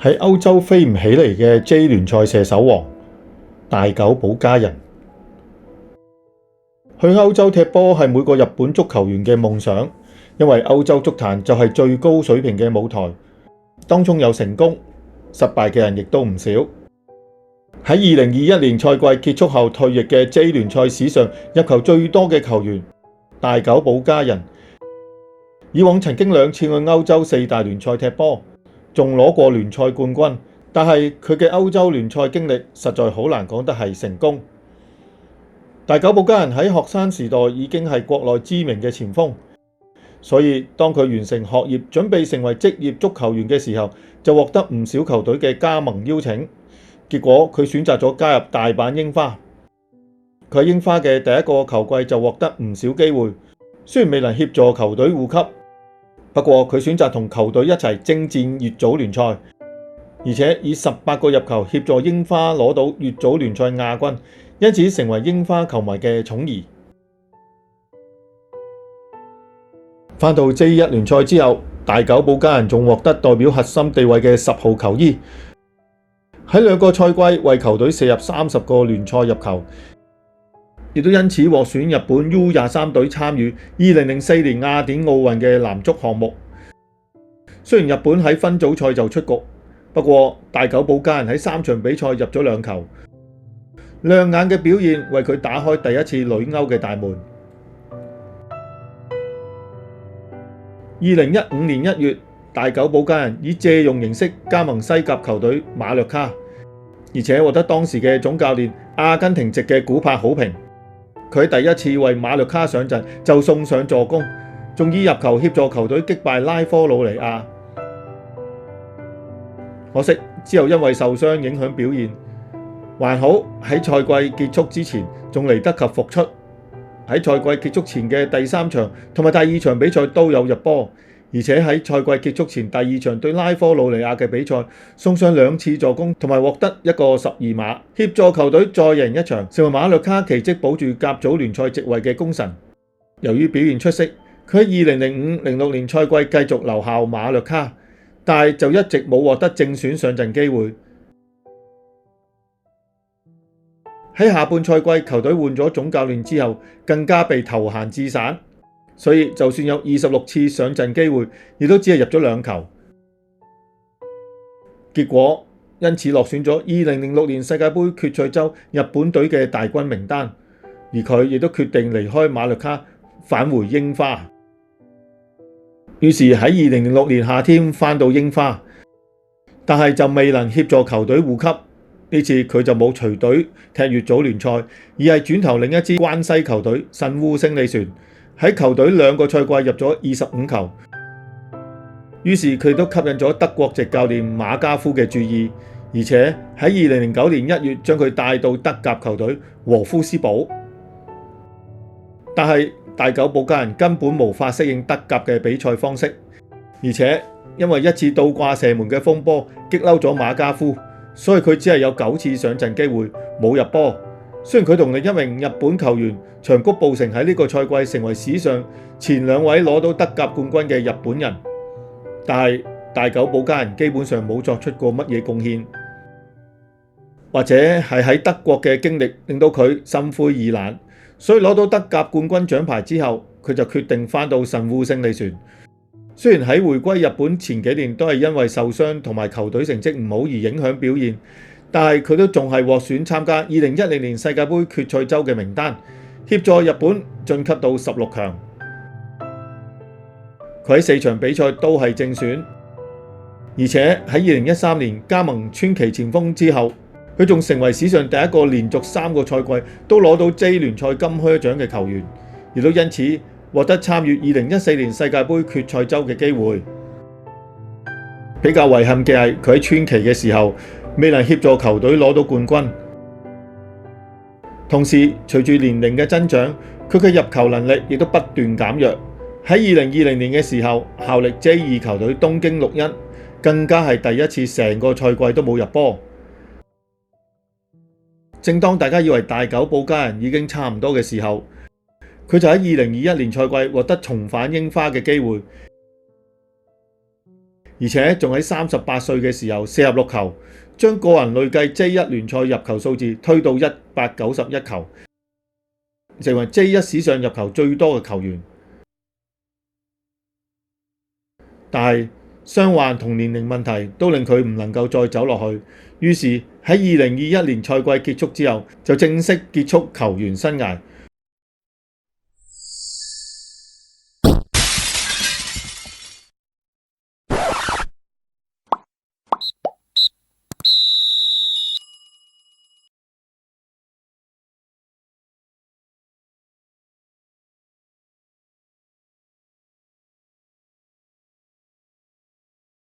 喺歐洲飛唔起嚟嘅 J 聯賽射手王大久保嘉人。去歐洲踢波係每個日本足球員嘅夢想，因為歐洲足壇就係最高水平嘅舞台，當中有成功、失敗嘅人亦都唔少。喺2021年賽季結束後退役嘅 J 聯賽史上入球最多嘅球員大久保嘉人，以往曾經2次去歐洲4大聯賽踢波，仲攞過聯賽冠軍，但係佢嘅歐洲聯賽經歷實在好難講得係成功。大久保嘉人喺學生時代已經係國內知名嘅前鋒，所以當佢完成學業準備成為職業足球員嘅時候，就獲得唔少球隊嘅加盟邀請。結果佢選擇咗加入大阪櫻花。佢喺櫻花嘅第一個球季就獲得唔少機會，雖然未能協助球隊護級，不過佢選擇同球隊一齊征戰乙組聯賽，而且以18個入球協助櫻花攞到乙組聯賽亞軍，因此成為櫻花球迷嘅寵兒。返到 J1 聯賽之後，大久保嘉人仲獲得代表核心地位嘅10號球衣，喺2個賽季為球隊射入30個聯賽入球，亦都因此獲選日本 U23 隊參與2004年雅典奧運嘅男足項目。雖然日本喺分組賽就出局，不過大久保嘉人喺3場比賽入咗2球，亮眼嘅表現為佢打開第一次旅歐嘅大門。2015年1月，大久保嘉人以借用形式加盟西甲球隊馬略卡，而且獲得當時嘅總教練阿根廷籍嘅古柏好評。佢第一次為馬略卡上陣就送上助攻，仲以入球協助球隊擊敗拉科魯尼亞。可惜之後因為受傷影響表現，還好喺賽季結束之前仲嚟得及復出。喺賽季結束前嘅第3場同埋第2場比賽都有入波，而且喺賽季結束前第2場對拉科魯尼亞嘅比賽送上2次助攻，同埋獲得1個12碼，協助球隊再贏一場，成為馬略卡奇蹟保住甲組聯賽席位嘅功臣。由於表現出色，佢喺2005-06年賽季繼續留效馬略卡，但係就一直冇獲得正選上陣機會。喺下半賽季球隊換咗總教練之後，更加被投閒置散，所以就算有26次上陣機會，亦都只係入咗2球。結果因此落選咗2006年世界盃決賽周日本隊嘅大軍名單，而佢亦都決定離開馬略卡，返回櫻花。於是喺2006年夏天返到櫻花，但係就未能協助球隊護級。呢次佢就冇隨隊踢乙組聯賽，而係轉投另一支關西球隊神戶勝利船，喺球隊2個賽季入咗25球。於是佢都吸引咗德國籍教練馬加夫嘅注意，而且喺2009年1月將佢帶到德甲球隊和夫斯堡。但係大久保嘉人根本無法適應德甲嘅比賽方式，而且因為一次倒掛射門嘅風波激嬲咗馬加夫，所以佢只係有9次上陣機會，冇入波。雖然佢同另一名日本球員長谷部誠喺呢個賽季成為史上前2位攞到德甲冠軍嘅日本人，但係大久保嘉人基本上冇作出過乜嘢貢獻，或者係喺德國嘅經歷令到佢心灰意冷，所以攞到德甲冠軍獎牌之後，佢就決定返到神戶勝利船。雖然喺回歸日本前幾年都係因為受傷同埋球隊成績唔好而影響表現，但係佢都仲係獲選參加2010年世界盃決賽周嘅名單，協助日本晉級到16強。佢喺4場比賽都係正選，而且喺2013年加盟川崎前鋒之後，佢仲成為史上第一個連續3個賽季都攞到 J 聯賽金靴獎嘅球員，亦都因此獲得參與2014年世界盃決賽周嘅機會。比較遺憾嘅係佢喺川崎嘅時候未能協助球隊攞到冠軍。同時隨住年齡嘅增長，佢嘅入球能力亦都不斷減弱。喺2020年嘅時候效力 J2 球隊東京綠茵，更加係第一次成個賽季都冇入波。正當大家以為大久保嘉人已經差唔多嘅時候，佢就喺2021年賽季獲得重返櫻花嘅機會，而且仲喺38歲嘅時候46球，將個人累計 J1 聯賽入球數字推到191球，成為 J1 史上入球最多嘅球員。但係傷患同年齡問題都令佢唔能夠再走落去，於是喺2021年賽季結束之後就正式結束球員生涯，